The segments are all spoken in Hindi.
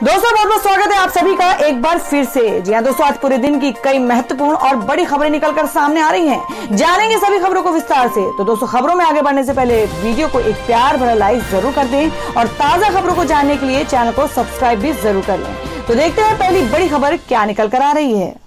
दोस्तों बहुत बहुत स्वागत है आप सभी का एक बार फिर से। जी हाँ दोस्तों, आज पूरे दिन की कई महत्वपूर्ण और बड़ी खबरें निकलकर सामने आ रही हैं। जानेंगे सभी खबरों को विस्तार से। तो दोस्तों, खबरों में आगे बढ़ने से पहले वीडियो को एक प्यार भरा लाइक जरूर कर दें और ताजा खबरों को जानने के लिए चैनल को सब्सक्राइब भी जरूर कर लें। तो देखते हैं पहली बड़ी खबर क्या निकल कर आ रही है।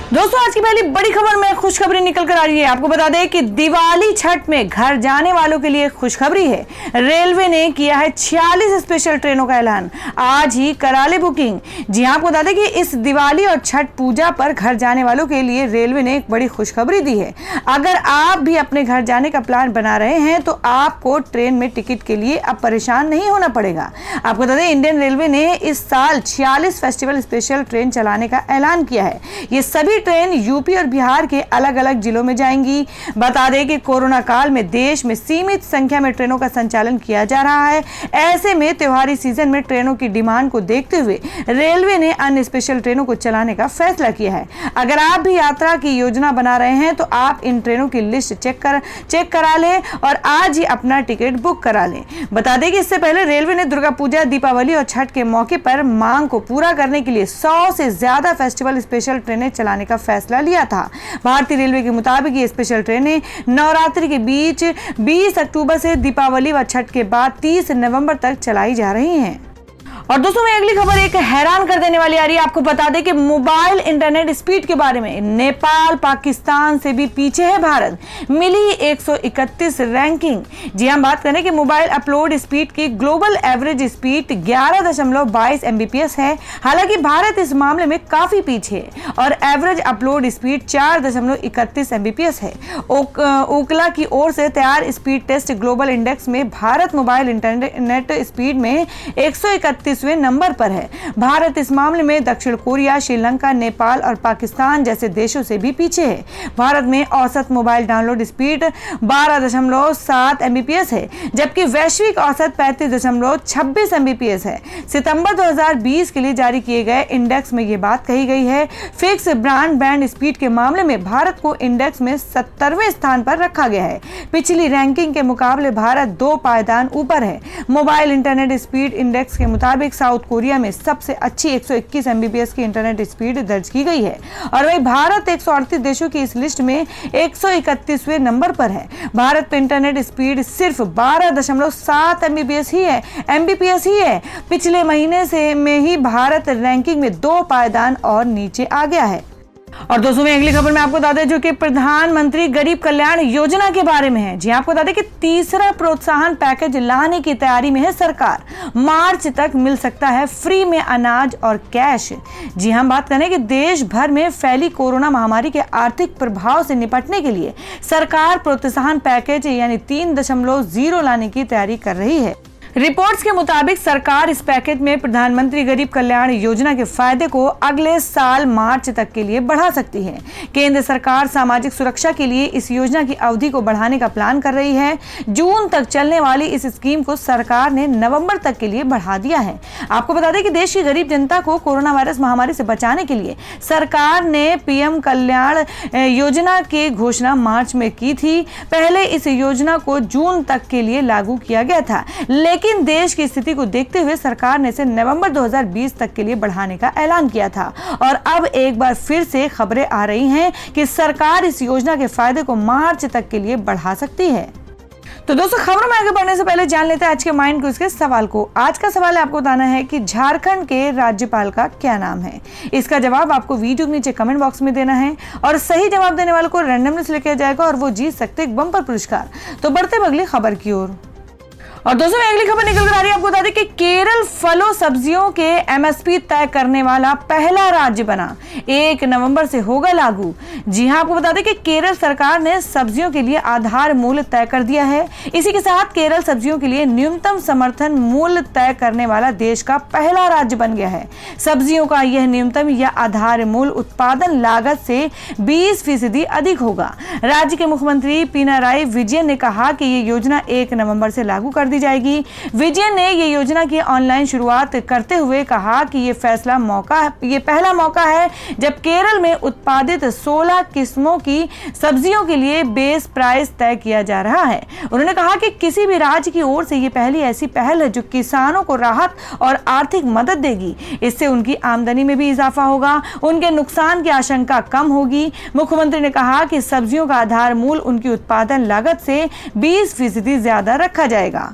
दोस्तों, आज की पहली बड़ी खबर में खुशखबरी निकल कर आ रही है। आपको बता दें कि दिवाली छठ में घर जाने वालों के लिए खुशखबरी है। रेलवे ने किया है 46 स्पेशल ट्रेनों का ऐलान। आज ही करा ले बुकिंग। जी हां, आपको बता दें कि इस दिवाली और छठ पूजा पर घर जाने वालों के लिए रेलवे ने एक बड़ी खुशखबरी दी है। अगर आप भी अपने घर जाने का प्लान बना रहे हैं तो आपको ट्रेन में टिकट के लिए अब परेशान नहीं होना पड़ेगा। आपको बता दें, इंडियन रेलवे ने इस साल 46 फेस्टिवल स्पेशल ट्रेन चलाने का ऐलान किया है। ये सभी ट्रेन यूपी और बिहार के अलग अलग जिलों में जाएंगी। बता दें कि कोरोना काल में देश में सीमित संख्या में ट्रेनों का संचालन किया जा रहा है। ऐसे में त्योहारी सीजन में ट्रेनों की डिमांड को देखते हुए रेलवे ने अन्य स्पेशल ट्रेनों को चलाने का फैसला किया है। अगर आप भी यात्रा की योजना बना रहे हैं तो आप इन ट्रेनों की लिस्ट चेक करा लें और आज ही अपना टिकट बुक करा लें। बता दें कि इससे पहले रेलवे ने दुर्गा पूजा, दीपावली और छठ के मौके पर मांग को पूरा करने के लिए 100 से ज्यादा फेस्टिवल स्पेशल ट्रेनें चलाने का फैसला लिया था। भारतीय रेलवे के मुताबिक ये स्पेशल ट्रेनें नवरात्रि के बीच 20 अक्टूबर से दीपावली व छठ के बाद 30 नवंबर तक चलाई जा रही हैं। और दोस्तों, में अगली खबर एक हैरान कर देने वाली आ रही है। आपको बता दें कि मोबाइल इंटरनेट स्पीड के बारे में नेपाल पाकिस्तान से भी पीछे है भारत। मिली 131 रैंकिंग। जी हम बात करें कि मोबाइल अपलोड स्पीड की ग्लोबल एवरेज स्पीड 11.22 Mbps है। हालांकि भारत इस मामले में काफी पीछे है और एवरेज अपलोड स्पीड 4.31 Mbps है। ओकला की ओर से तैयार स्पीड टेस्ट ग्लोबल इंडेक्स में भारत मोबाइल इंटरनेट स्पीड में 131वें नंबर पर है। भारत इस मामले में दक्षिण कोरिया, श्रीलंका, नेपाल और पाकिस्तान जैसे देशों से भी पीछे है। भारत में औसत मोबाइल डाउनलोड स्पीड 12.7 Mbps है, जबकि वैश्विक औसत 35.26 Mbps है। सितंबर 2020 के लिए जारी किए गए इंडेक्स में यह बात कही गई है। फिक्स ब्रॉडबैंड स्पीड के मामले में भारत को इंडेक्स में 70वें स्थान पर रखा गया है। पिछली रैंकिंग के मुकाबले भारत 2 पायदान ऊपर है। मोबाइल इंटरनेट स्पीड इंडेक्स के मुताबिक साउथ कोरिया में सबसे अच्छी 121 Mbps की इंटरनेट स्पीड दर्ज की गई है और वही भारत 138 देशों की इस लिस्ट में 131वें नंबर पर है। भारत पर इंटरनेट स्पीड सिर्फ 12.7 Mbps ही है। पिछले महीने में ही भारत रैंकिंग में 2 पायदान और नीचे आ गया है। और दोस्तों, में अगली खबर में आपको बता दें जो कि प्रधानमंत्री गरीब कल्याण योजना के बारे में है। जी आपको बता दें कि तीसरा प्रोत्साहन पैकेज लाने की तैयारी में है सरकार। मार्च तक मिल सकता है फ्री में अनाज और कैश। जी हम बात करें कि देश भर में फैली कोरोना महामारी के आर्थिक प्रभाव से निपटने के लिए सरकार प्रोत्साहन पैकेज यानी 3.0 लाने की तैयारी कर रही है। रिपोर्ट्स के मुताबिक सरकार इस पैकेज में प्रधानमंत्री गरीब कल्याण योजना के फायदे को अगले साल मार्च तक के लिए बढ़ा सकती है। केंद्र सरकार सामाजिक सुरक्षा के लिए इस योजना की अवधि को बढ़ाने का प्लान कर रही है। जून तक चलने वाली इस स्कीम को सरकार ने नवंबर तक के लिए बढ़ा दिया है। आपको बता दें कि देश की गरीब जनता को कोरोना वायरस महामारी से बचाने के लिए सरकार ने पीएम कल्याण योजना की घोषणा मार्च में की थी। पहले इस योजना को जून तक के लिए लागू किया गया था, लेकिन देश की स्थिति को देखते हुए सरकार ने इसे नवंबर 2020 तक के लिए बढ़ाने का ऐलान किया था। और अब एक बार फिर से खबरें आ रही हैं कि सरकार इस योजना के फायदे को मार्च तक के लिए बढ़ा सकती है। तो दोस्तों, खबरों में आगे बढ़ने से पहले जान लेते हैं आज के माइंड क्विज के सवाल को। आज का सवाल आपको बताना है कि झारखंड के राज्यपाल का क्या नाम है। इसका जवाब आपको वीडियो के नीचे कमेंट बॉक्स में देना है और सही जवाब देने वाले को रैंडमली सिलेक्ट किया जाएगा और वो जीत सकते एक बम्पर पुरस्कार। तो बढ़ते अगली खबर की ओर। और दोस्तों, अगली खबर निकल कर आ रही है। आपको बता दें कि केरल फलों सब्जियों के एमएसपी तय करने वाला पहला राज्य बना। 1 नवंबर से होगा लागू। जी हां, आपको बता दें कि केरल सरकार ने सब्जियों के लिए आधार मूल्य तय कर दिया है। इसी के साथ केरल सब्जियों के लिए न्यूनतम समर्थन मूल्य तय करने वाला देश का पहला राज्य बन गया है। सब्जियों का यह न्यूनतम या आधार मूल्य उत्पादन लागत से 20% अधिक होगा। राज्य के मुख्यमंत्री पिनाराई विजयन ने कहा कि यह योजना 1 नवंबर से लागू कर दी दी जाएगी। विजयन ने ये योजना की ऑनलाइन शुरुआत करते हुए कहा कि ये पहला मौका है जब केरल में उत्पादित 16 किस्मों की सब्जियों के लिए बेस प्राइस तय किया जा रहा है। उन्होंने कहा कि किसी भी राज्य की ओर से ये पहली ऐसी पहल है जो किसानों को राहत और आर्थिक मदद देगी। इससे उनकी आमदनी में भी इजाफा होगा, उनके नुकसान की आशंका कम होगी। मुख्यमंत्री ने कहा कि सब्जियों का आधार मूल्य उनकी उत्पादन लागत से 20% ज्यादा रखा जाएगा।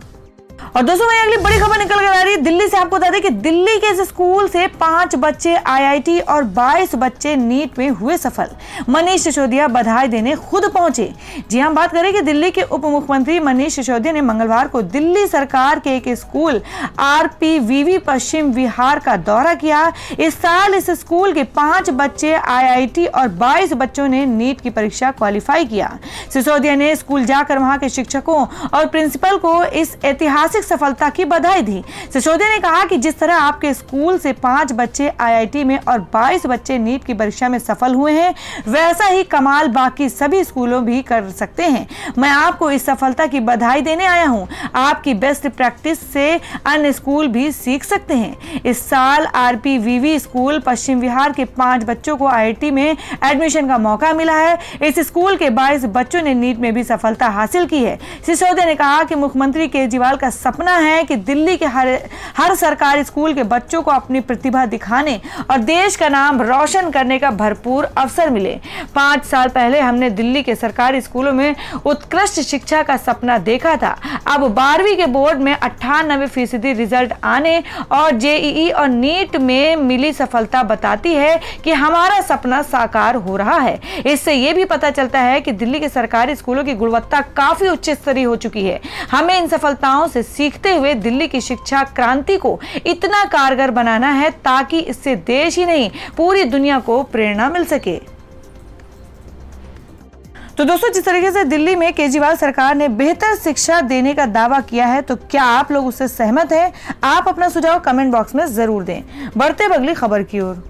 और दोस्तों मैं अगली बड़ी खबर निकल कर आ रही है दिल्ली से। आपको बता दें कि दिल्ली के इस स्कूल से 5 बच्चे आईआईटी और 22 बच्चे नीट में हुए सफल। मनीष सिसोदिया बधाई देने खुद पहुंचे। जी हम बात करें कि दिल्ली के उप मुख्यमंत्री मनीष सिसोदिया ने मंगलवार को दिल्ली सरकार के एक स्कूल आरपीवीवी पश्चिम विहार का दौरा किया। इस साल इस स्कूल के 5 बच्चे आईआईटी और 22 बच्चों ने नीट की परीक्षा क्वालिफाई किया। सिसोदिया ने स्कूल जाकर वहां के शिक्षकों और प्रिंसिपल को इस ऐतिहासिक सफलता की बधाई दी। सिसोदिया ने कहा कि जिस तरह आपके स्कूल से 5 बच्चे आईआईटी में और 22 बच्चे नीट की परीक्षा में सफल हुए हैं, वैसा ही कमाल बाकी सभी स्कूलों भी कर सकते हैं। मैं आपको इस सफलता की बधाई देने आया हूं। आपकी बेस्ट प्रैक्टिस से अन्य स्कूल भी सीख सकते हैं। इस साल आरपीवीवी स्कूल पश्चिम विहार के 5 बच्चों को आईआईटी में एडमिशन का मौका मिला है। इस स्कूल के 22 बच्चों ने नीट में भी सफलता हासिल की है। सिसोदिया ने कहा कि मुख्यमंत्री केजरीवाल का सपना है कि दिल्ली के हर सरकारी स्कूल के बच्चों को अपनी प्रतिभा दिखाने और देश का नाम रोशन करने का भरपूर अवसर मिले। 5 साल पहले हमने दिल्ली के सरकारी स्कूलों में उत्कृष्ट शिक्षा का सपना देखा था। अब 12वीं के बोर्ड में 98% रिजल्ट आने और जेईई और नीट में मिली सफलता बताती है कि हमारा सपना साकार हो रहा है। इससे यह भी पता चलता है कि दिल्ली के सरकारी स्कूलों की गुणवत्ता काफी उच्च स्तरीय हो चुकी है। हमें इन सफलताओं से सीखते हुए दिल्ली की शिक्षा क्रांति को इतना कारगर बनाना है ताकि इससे देश ही नहीं पूरी दुनिया को प्रेरणा मिल सके। तो दोस्तों जिस तरीके से दिल्ली में केजरीवाल सरकार ने बेहतर शिक्षा देने का दावा किया है, तो क्या आप लोग उससे सहमत हैं? आप अपना सुझाव कमेंट बॉक्स में जरूर दें। बढ़ते अगली खबर की ओर।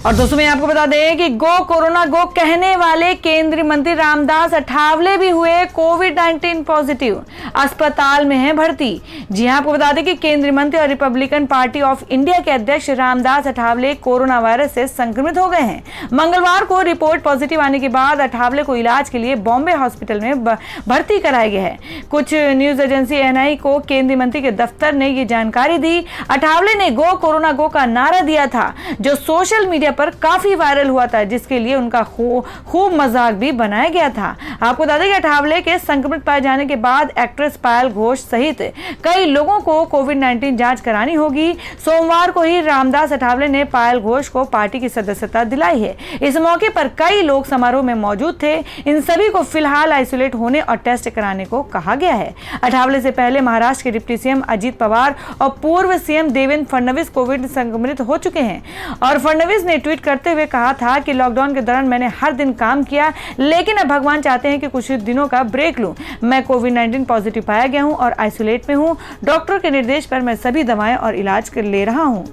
और दोस्तों मैं आपको बता दें कि गो कोरोना गो कहने वाले केंद्रीय मंत्री रामदास अठावले भी हुए कोविड-19 पॉजिटिव, अस्पताल में हैं भर्ती। जी हां आपको बता दें कि केंद्रीय मंत्री और रिपब्लिकन पार्टी ऑफ इंडिया के अध्यक्ष रामदास अठावले कोरोना वायरस से संक्रमित हो गए हैं। मंगलवार को रिपोर्ट पॉजिटिव आने के बाद अठावले को इलाज के लिए बॉम्बे हॉस्पिटल में भर्ती कराया गया है। कुछ न्यूज एजेंसी एएनआई को केंद्रीय मंत्री के दफ्तर ने ये जानकारी दी। अठावले ने गो कोरोना गो का नारा दिया था जो सोशल मीडिया पर काफी वायरल हुआ था, जिसके लिए उनका खूब मजाक भी बनाया गया था। आपको बता दें कि अठावले के संक्रमित पाए जाने के बाद एक्ट्रेस पायल घोष सहित कई लोगों को कोविड-19 जांच करानी होगी। सोमवार को ही रामदास अठावले ने पायल घोष को पार्टी की सदस्यता दिलाई है। इस मौके पर कई लोग समारोह में मौजूद थे। इन सभी को फिलहाल आइसोलेट होने और टेस्ट कराने को कहा गया है। अठावले से पहले महाराष्ट्र के डिप्टी सीएम अजित पवार और पूर्व सीएम देवेंद्र फडणवीस कोविड संक्रमित हो चुके हैं और फडणवीस ने ट्वीट करते हुए कहा था कि लॉकडाउन के दौरान मैंने हर दिन काम किया, लेकिन अब भगवान चाहते हैं कि कुछ दिनों का ब्रेक लूं। मैं कोविड-19 पॉजिटिव पाया गया हूं और आइसोलेट में हूं। डॉक्टर के निर्देश पर मैं सभी दवाएं और इलाज कर ले रहा हूं।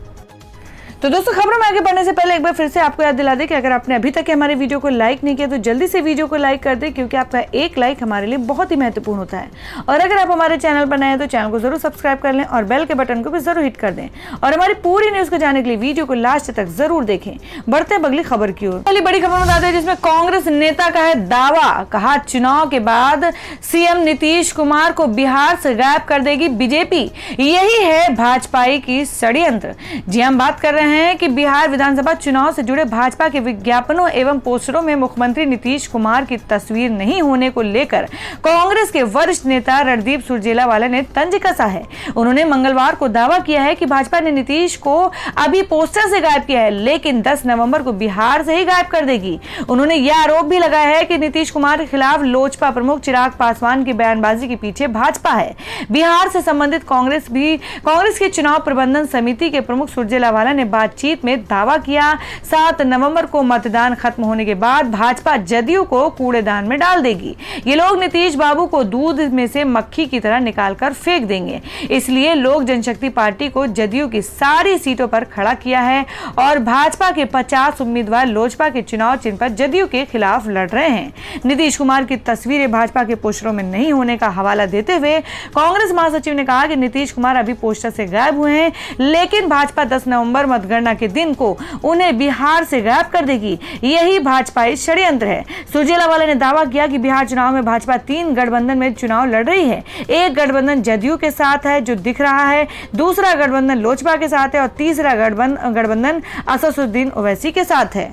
तो दोस्तों खबरों में आगे बढ़ने से पहले एक बार फिर से आपको याद दिला दें कि अगर आपने अभी तक हमारे वीडियो को लाइक नहीं किया तो जल्दी से वीडियो को लाइक कर दें, क्योंकि आपका एक लाइक हमारे लिए बहुत ही महत्वपूर्ण होता है। और अगर आप हमारे चैनल पर नए हैं तो चैनल को जरूर सब्सक्राइब कर लें और बेल के बटन को भी जरूर हिट कर दें। और हमारी पूरी न्यूज को जानने के लिए वीडियो को लास्ट तक जरूर देखें। बढ़ते अगली खबर की ओर। पहली बड़ी खबर बता दें जिसमें कांग्रेस नेता का है दावा, कहा चुनाव के बाद सीएम नीतीश कुमार को बिहार से गायब कर देगी बीजेपी। यही है भाजपाई की षड्यंत्र। जी हम बात कर रहे हैं कि बिहार विधानसभा चुनाव से जुड़े भाजपा के विज्ञापनों एवं पोस्टरों में मुख्यमंत्री नीतीश कुमार की तस्वीर नहीं होने को लेकर कांग्रेस के वरिष्ठ नेता रणदीप सुरजेवाला ने तंज कसा है। उन्होंने मंगलवार को दावा किया है कि भाजपा ने नीतीश को अभी पोस्टर से गायब किया है, लेकिन 10 नवंबर को बिहार से ही गायब कर देगी। उन्होंने यह आरोप भी लगाया है कि नीतीश कुमार के खिलाफ लोजपा प्रमुख चिराग पासवान की बयानबाजी के पीछे भाजपा है। बिहार से संबंधित कांग्रेस की चुनाव प्रबंधन समिति के प्रमुख सुरजेवाला ने बातचीत में दावा किया 7 नवंबर को मतदान खत्म होने के बाद भाजपा जदयू को कूड़ेदान में डाल देगी। ये लोग नीतीश बाबू को दूध में से मक्खी की तरह निकालकर फेंक देंगे। इसलिए लोक जनशक्ति पार्टी को जदयू की सारी सीटों पर खड़ा किया है और भाजपा के 50 उम्मीदवार लोजपा के चुनाव चिन्ह पर जदयू के खिलाफ लड़ रहे हैं। नीतीश कुमार की तस्वीरें भाजपा के पोस्टरों में नहीं होने का हवाला देते हुए कांग्रेस महासचिव ने कहा कि नीतीश कुमार अभी पोस्टर से गायब हुए हैं, लेकिन भाजपा 10 नवंबर मतगणना के दिन को उन्हें बिहार से गायब कर देगी। यही भाजपाई षड्यंत्र है। सुरजेवाला ने दावा किया कि बिहार चुनाव में भाजपा 3 गठबंधन में चुनाव लड़ रही है। एक गठबंधन जदयू के साथ है जो दिख रहा है, दूसरा गठबंधन लोजपा के साथ है और तीसरा गठबंधन असदुद्दीन ओवैसी के साथ है।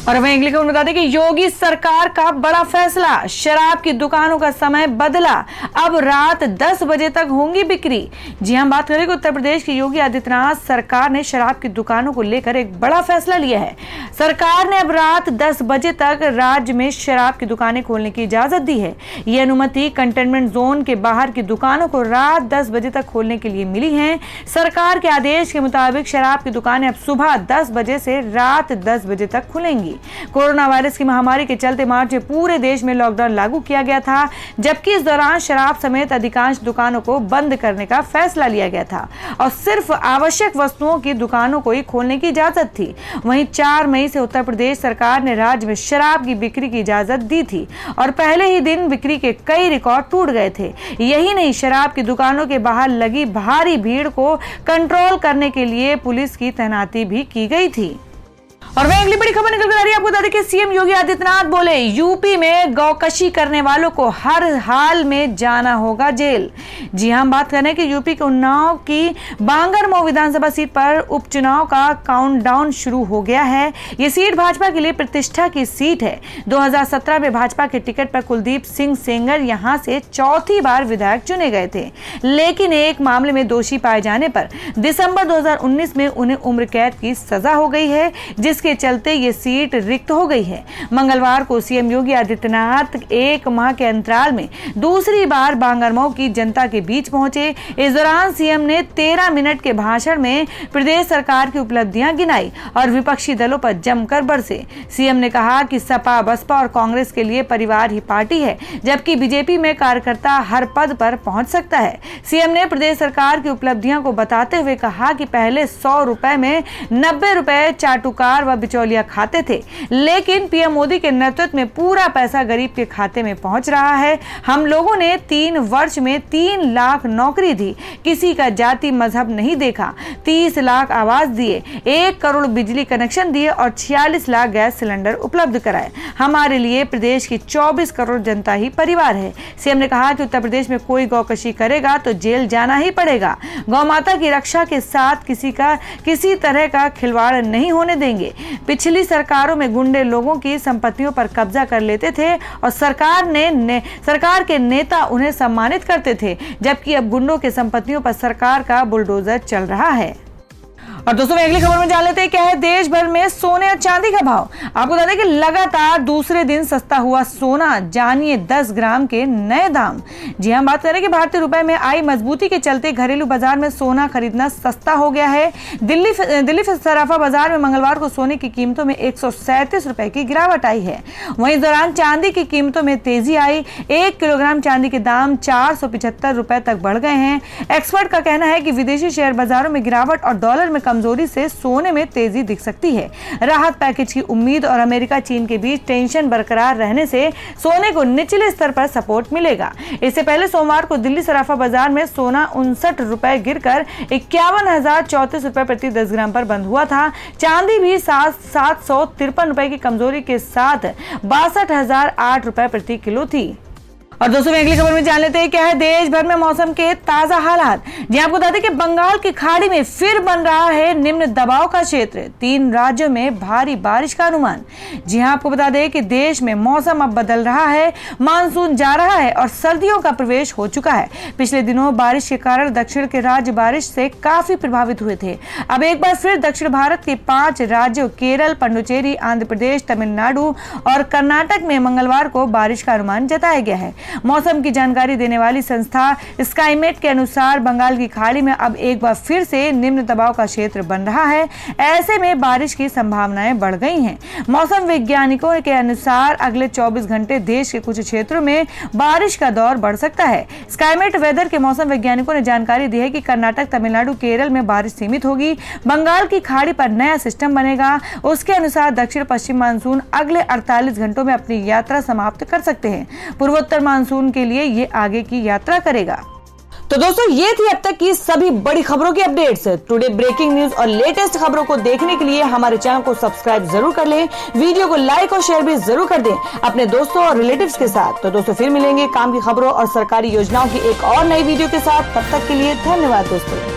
और वहीं अगली खबर बता दें कि योगी सरकार का बड़ा फैसला, शराब की दुकानों का समय बदला, अब रात 10 बजे तक होंगी बिक्री। जी हम बात करें कि उत्तर प्रदेश की योगी आदित्यनाथ सरकार ने शराब की दुकानों को लेकर एक बड़ा फैसला लिया है। सरकार ने अब रात 10 बजे तक राज्य में शराब की दुकानें खोलने की इजाजत दी है। ये अनुमति कंटेनमेंट जोन के बाहर की दुकानों को रात 10 बजे तक खोलने के लिए मिली है। सरकार के आदेश के मुताबिक शराब की दुकानें अब सुबह 10 बजे से रात 10 बजे तक खुलेंगी। कोरोना वायरस की महामारी के चलते मार्च में पूरे देश में लॉकडाउन लागू किया गया था, जबकि इस दौरान शराब समेत अधिकांश दुकानों को बंद करने का फैसला लिया गया था और सिर्फ आवश्यक वस्तुओं की दुकानों को ही खोलने की इजाजत थी। वहीं 4 मई से उत्तर प्रदेश सरकार ने राज्य में शराब की बिक्री की इजाजत दी थी और पहले ही दिन बिक्री के कई रिकॉर्ड टूट गए थे। यही नहीं, शराब की दुकानों के बाहर लगी भारी भीड़ को कंट्रोल करने के लिए पुलिस की तैनाती भी की गई थी। और वहीं अगली बड़ी खबर निकल कर आ रही है। आपको बता दें कि सीएम योगी आदित्यनाथ बोले यूपी में गौकशी करने वालों को हर हाल में जाना होगा जेल। जी हां, बात करें कि यूपी के उन्नाव की बांगरमऊ विधानसभा सीट पर उपचुनाव का काउंटडाउन शुरू हो गया है। ये सीट भाजपा के लिए प्रतिष्ठा की सीट है। 2017 में भाजपा के टिकट पर कुलदीप सिंह सेंगर यहां से चौथी बार विधायक चुने गए थे, लेकिन एक मामले में दोषी पाए जाने पर दिसंबर 2019 में उन्हें उम्र कैद की सजा हो गई है, जिसके चलते ये सीट रिक्त हो गई है। मंगलवार को सीएम योगी आदित्यनाथ 1 माह के अंतराल में दूसरी बार बांगरमऊ की जनता के बीच पहुंचे। इस दौरान सीएम ने 13 मिनट के भाषण में प्रदेश सरकार की उपलब्धियां गिनाई और विपक्षी दलों पर जमकर बरसे। सीएम ने कहा कि सपा, बसपा और कांग्रेस के लिए परिवार ही पार्टी है, जबकि बीजेपी में कार्यकर्ता हर पद पर पहुंच सकता है। सीएम ने प्रदेश सरकार की उपलब्धियों को बताते हुए कहा कि पहले 100 रुपए में 90 रुपए चाटुकार बिचौलिया खाते थे, लेकिन पीएम मोदी के नेतृत्व में पूरा पैसा गरीब के खाते में पहुंच रहा है। हम लोगों ने 3 वर्ष में 3 लाख नौकरी दी, किसी का जाति मजहब नहीं देखा, 30 लाख आवास दिए, 1 करोड़ बिजली कनेक्शन दिए और 46 लाख गैस सिलेंडर उपलब्ध कराए। हमारे लिए प्रदेश की 24 करोड़ जनता ही परिवार है। सीएम ने कहा कि उत्तर प्रदेश में कोई गौकशी करेगा तो जेल जाना ही पड़ेगा। गौ माता की रक्षा के साथ किसी तरह का खिलवाड़ नहीं होने देंगे। पिछली सरकारों में गुंडे लोगों की संपत्तियों पर कब्जा कर लेते थे और सरकार के नेता उन्हें सम्मानित करते थे, जबकि अब गुंडों के संपत्तियों पर सरकार का बुलडोजर चल रहा है। और दोस्तों अगली खबर में जान लेते हैं क्या है देश भर में सोने और चांदी का भाव। आपको बता दें कि लगातार दूसरे दिन सस्ता हुआ सोना, जानिए 10 ग्राम के नए दाम। जी हां, बात करें कि भारतीय रुपए में आई मजबूती के चलते घरेलू बाजार में सोना खरीदना सस्ता हो गया है। दिल्ली सराफा बाजार में मंगलवार को सोने की कीमतों में 137 रुपए की गिरावट आई है। वहीं इस दौरान चांदी की कीमतों में तेजी आई। 1 किलोग्राम चांदी के दाम 475 रुपए तक बढ़ गए हैं। एक्सपर्ट का कहना है कि विदेशी शेयर बाजारों में गिरावट और डॉलर में कमजोरी से सोने में तेजी दिख सकती है। राहत पैकेज की उम्मीद और अमेरिका चीन के बीच टेंशन बरकरार रहने से सोने को निचले स्तर पर सपोर्ट मिलेगा। इससे पहले सोमवार को दिल्ली सराफा बाजार में सोना 59 रुपए गिरकर 51,034 रुपए प्रति 10 ग्राम पर बंद हुआ था। चांदी भी 753 रुपए की कमजोरी के साथ 62,008 रुपए प्रति किलो थी। और दोस्तों अगली खबर में जान लेते हैं क्या है देश भर में मौसम के ताजा हालात। जी आपको बता दें कि बंगाल की खाड़ी में फिर बन रहा है निम्न दबाव का क्षेत्र। 3 राज्यों में भारी बारिश का अनुमान। जी हां, आपको बता दें कि देश में मौसम अब बदल रहा है, मानसून जा रहा है और सर्दियों का प्रवेश हो चुका है। पिछले दिनों बारिश के कारण दक्षिण के राज्य बारिश से काफी प्रभावित हुए थे। अब एक बार फिर दक्षिण भारत के 5 राज्यों केरल, पुडुचेरी, आंध्र प्रदेश, तमिलनाडु और कर्नाटक में मंगलवार को बारिश का अनुमान जताया गया है। मौसम की जानकारी देने वाली संस्था स्काईमेट के अनुसार बंगाल की खाड़ी में अब एक बार फिर से निम्न दबाव का क्षेत्र बन रहा है। ऐसे में बारिश की संभावनाएं बढ़ गई हैं। मौसम वैज्ञानिकों के अनुसार अगले 24 घंटे देश के कुछ क्षेत्रों में बारिश का दौर बढ़ सकता है। स्काईमेट वेदर के मौसम वैज्ञानिकों ने जानकारी दी है कि कर्नाटक, तमिलनाडु, केरल में बारिश सीमित होगी। बंगाल की खाड़ी पर नया सिस्टम बनेगा। उसके अनुसार दक्षिण पश्चिम मानसून अगले 48 घंटों में अपनी यात्रा समाप्त कर सकते हैं। पूर्वोत्तर मानसून के लिए ये आगे की यात्रा करेगा। तो दोस्तों, ये थी अब तक की सभी बड़ी खबरों की अपडेट्स। टुडे ब्रेकिंग न्यूज और लेटेस्ट खबरों को देखने के लिए हमारे चैनल को सब्सक्राइब जरूर कर लें। वीडियो को लाइक और शेयर भी जरूर कर दें अपने दोस्तों और रिलेटिव्स के साथ। तो दोस्तों, फिर मिलेंगे काम की खबरों और सरकारी योजनाओं की एक और नई वीडियो के साथ। तब तक के लिए धन्यवाद दोस्तों।